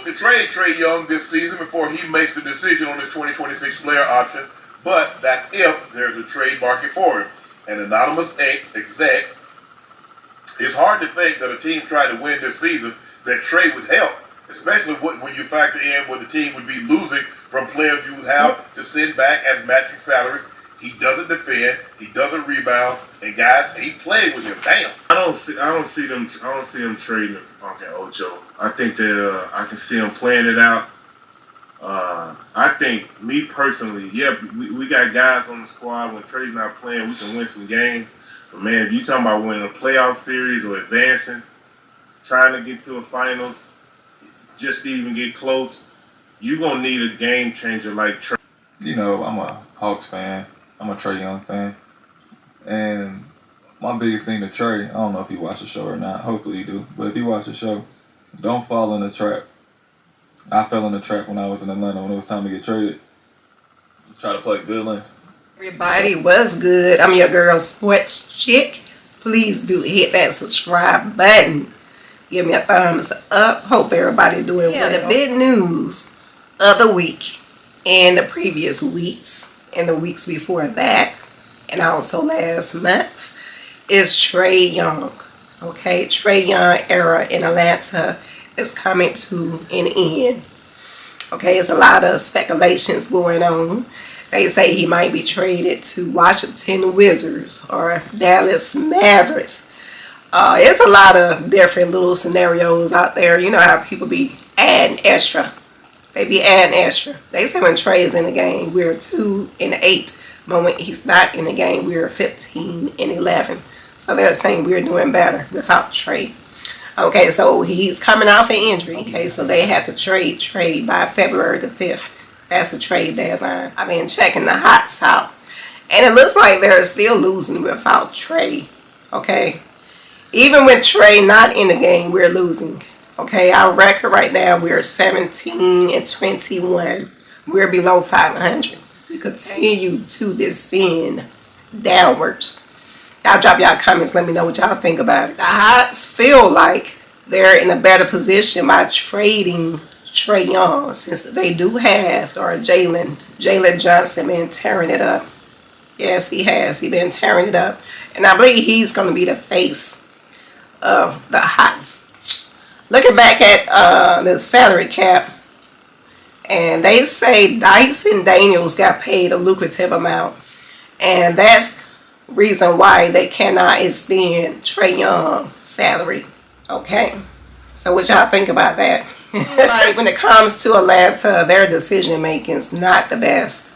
look to trade Trae Young this season before he makes the decision on his 2026 player option, but that's if there's a trade market for him. An anonymous exec, it's hard to think that a team trying to win this season that Trae would help, especially when you factor in what the team would be losing from players you would have to send back as matching salaries. He doesn't defend, he doesn't rebound, and guys, he played with him. Damn. I don't see them trading. Okay, Ocho. I think that I can see them playing it out. I think, me personally, yeah, we got guys on the squad. When Trae's not playing, we can win some games. But man, if you talking about winning a playoff series or advancing, trying to get to a finals, just to even get close, you're gonna need a game changer like Trae. You know, I'm a Hawks fan. I'm a Trae Young fan. And my biggest thing to Trae, I don't know if he watched the show or not. Hopefully he do. But if you watch the show, don't fall in the trap. I fell in the trap when I was in Atlanta when it was time to get traded. Try to play villain. Everybody was good. I'm your girl, Sports Chick. Please do hit that subscribe button. Give me a thumbs up. Hope everybody doing well. The big news of the week and the previous weeks and the weeks before that and also last month is Trae Young. Okay, Trae Young era in Atlanta is coming to an end. Okay, it's a lot of speculations going on. They say he might be traded to Washington Wizards or Dallas Mavericks. It's a lot of different little scenarios out there. You know how people be adding extra. They be adding extra. They say when Trae is in the game, we're 2-8. But when he's not in the game, we're 15-11. So they're saying we're doing better without Trae. Okay, so he's coming off an injury. Okay, so they have to trade by February the 5th. That's the trade deadline. I've been checking the hots out. And it looks like they're still losing without Trae. Okay. Even with Trae not in the game, we're losing. Okay, our record right now, we're 17-21. We're below 500. We continue to descend downwards. Y'all drop y'all comments. Let me know what y'all think about it. The Hots feel like they're in a better position by trading Trae Young, since they do have star Jalen Johnson been tearing it up. Yes, he has. He's been tearing it up. And I believe he's going to be the face of the Hots. Looking back at the salary cap, and they say Dyson Daniels got paid a lucrative amount. And that's reason why they cannot extend Trae Young's salary. Okay? So what y'all think about that? Like when it comes to Atlanta, their decision making is not the best.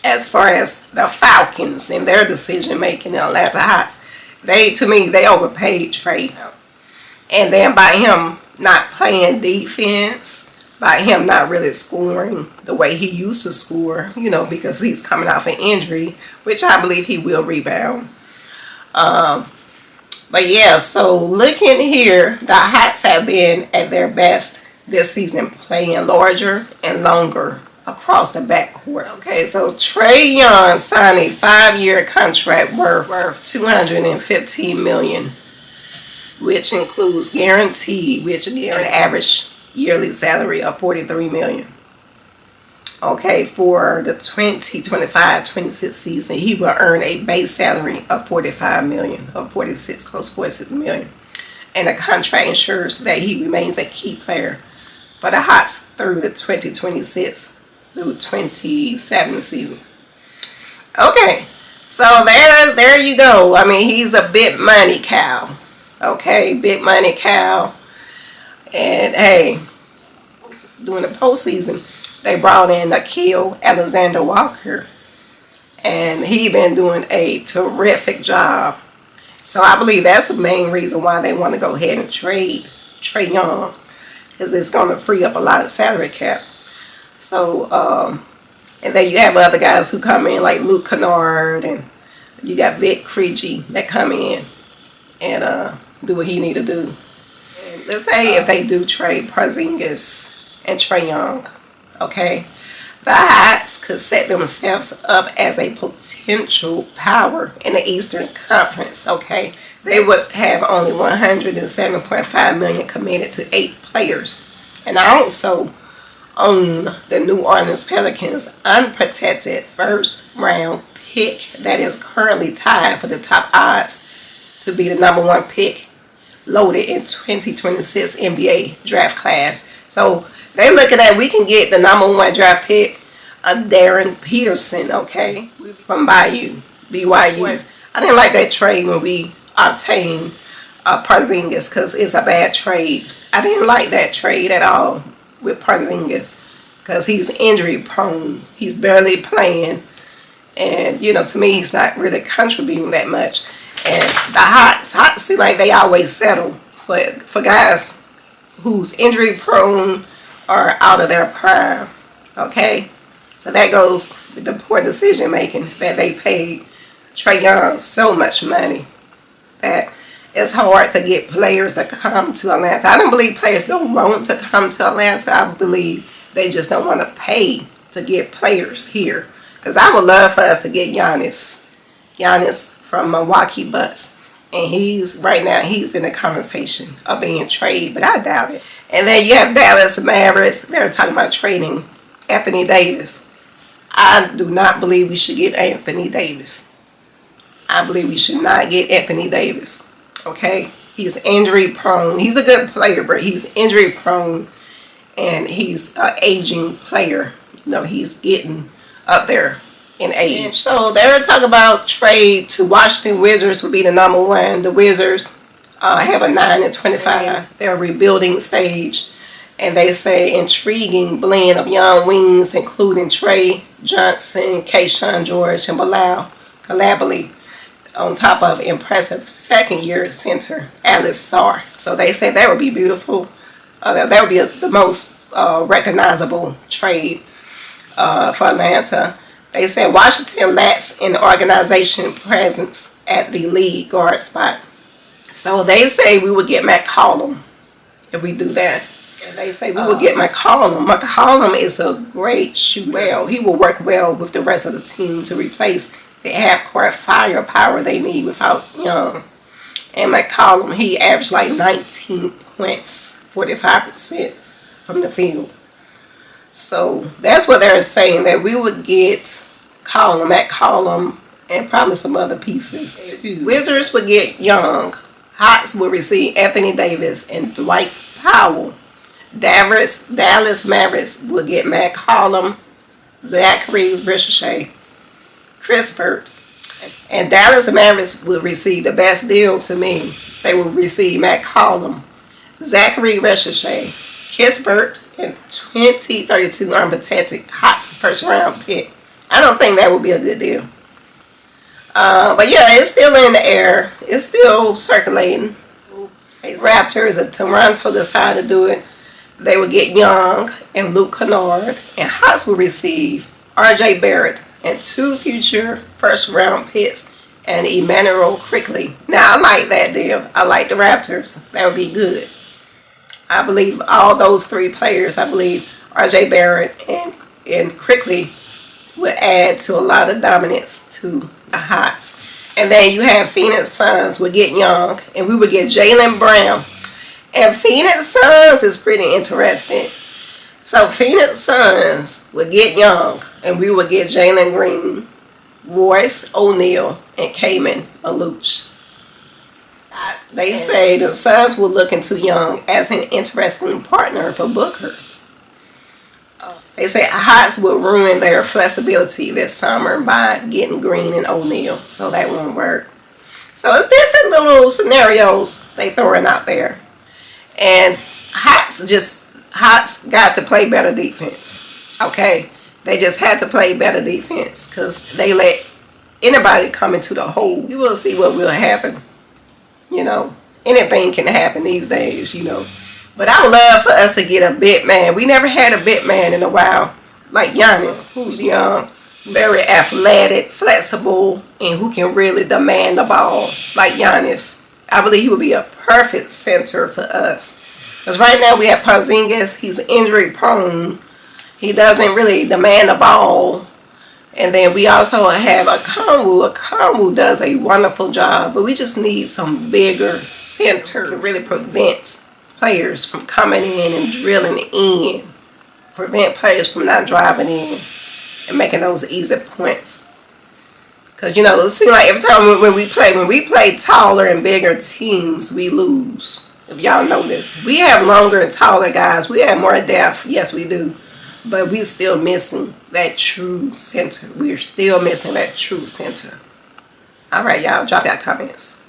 As far as the Falcons and their decision making in Atlanta Hawks, to me, they overpaid Trae. And then by him not playing defense, by him not really scoring the way he used to score, you know, because he's coming off an injury, which I believe he will rebound. But yeah, so looking here, the Hawks have been at their best this season, playing larger and longer across the backcourt. Okay, so Trae Young signed a 5-year contract worth $215 million, which includes guaranteed, which again, an average yearly salary of $43 million. Okay, for the 2025-26 season, he will earn a base salary of $45 million, of 46, close to $46 million. And the contract ensures that he remains a key player for the Hawks through the 2026 through 27 season. Okay, so there you go. I mean, he's a big money cow. Okay, big money cow. And hey, during the postseason, they brought in Nickeil Alexander-Walker, and he been doing a terrific job. So I believe that's the main reason why they want to go ahead and trade Trae Young, because it's going to free up a lot of salary cap. So, and then you have other guys who come in like Luke Kennard, and you got Vic Krejci that come in and do what he need to do. And let's say if they do trade Porzingis and Trae Young, okay, the Hawks could set themselves up as a potential power in the Eastern Conference, okay? They would have only $107.5 million committed to 8 players. And I also own the New Orleans Pelicans unprotected first round pick that is currently tied for the top odds to be the number one pick loaded in 2026 NBA draft class. So they looking at, we can get the number one draft pick, Darren Peterson, okay, from BYU. I didn't like that trade when we obtained Porzingis, because it's a bad trade. I didn't like that trade at all with Porzingis because he's injury prone. He's barely playing. And, to me, he's not really contributing that much. And the Hawks seem like they always settle for guys who's injury prone or out of their prime. Okay? So that goes with the poor decision making that they paid Trae Young so much money that it's hard to get players to come to Atlanta. I don't believe players don't want to come to Atlanta. I believe they just don't want to pay to get players here. Because I would love for us to get Giannis from Milwaukee Bucks. And right now he's in the conversation of being traded, but I doubt it. And then you have Dallas Mavericks. They're talking about trading Anthony Davis. I do not believe we should get Anthony Davis. I believe we should not get Anthony Davis. Okay? He's injury prone. He's a good player, but he's injury prone. And he's an aging player. He's getting up there in age. And so they're talking about trade to Washington Wizards would be the number one. The Wizards have a 9-25. They're a rebuilding stage. And they say intriguing blend of young wings, including Trae Johnson, Keyshawn George, and Bilal Coulibaly, on top of impressive second-year center Alex Sarr. So they say that would be beautiful. That would be the most recognizable trade for Atlanta. They said Washington lacks in organization presence at the lead guard spot. So they say we would get McCollum if we do that. And they say we would get McCollum. McCollum is a great shooter. Well, he will work well with the rest of the team to replace the half-court firepower they need without Young. And McCollum, he averaged like 19 points, 45% from the field. So that's what they're saying, that we would get McCollum, and probably some other pieces too. Wizards would get Young. Hawks would receive Anthony Davis and Dwight Powell. Dallas Mavericks would get McCollum, Zachary Ricochet, Chris Burt. And Dallas Mavericks would receive the best deal to me. They would receive McCollum, Zachary Ricochet, Chris Burt, and 2032 unprotected Hawks first round pick. I don't think that would be a good deal. But yeah, it's still in the air. It's still circulating. Raptors of Toronto decided to do it. They would get Young and Luke Kennard, and Hawks would receive R.J. Barrett and 2 future first-round picks and Emmanuel Quickley. Now, I like that deal. I like the Raptors. That would be good. I believe all those 3 players, I believe R.J. Barrett and Quickley would add to a lot of dominance to the Hawks. And then you have Phoenix Suns would get Young, and we would get Jaylen Brown. And Phoenix Suns is pretty interesting. So Phoenix Suns would get Young, and we would get Jalen Green, Royce O'Neal, and Kamen Aluch. They say the Suns will look into Young as an interesting partner for Booker. They say Hawks will ruin their flexibility this summer by getting Green and O'Neal, so that won't work. So it's different little scenarios they throwing out there. And Hawks got to play better defense. Okay? They just had to play better defense because they let anybody come into the hole. We will see what will happen. Anything can happen these days, But I would love for us to get a big man. We never had a big man in a while. Like Giannis, who's young, very athletic, flexible, and who can really demand the ball like Giannis. I believe he would be a perfect center for us. Because right now we have Porzingis. He's injury prone. He doesn't really demand the ball. And then we also have Okongwu. Okongwu does a wonderful job. But we just need some bigger center to really prevent players from coming in and drilling in. Prevent players from not driving in and making those easy points. Because, you know, it seems like every time when we play taller and bigger teams, we lose. If y'all notice. We have longer and taller guys. We have more depth. Yes, we do. But we still missing that true center. We're still missing that true center. All right, y'all. Drop your comments.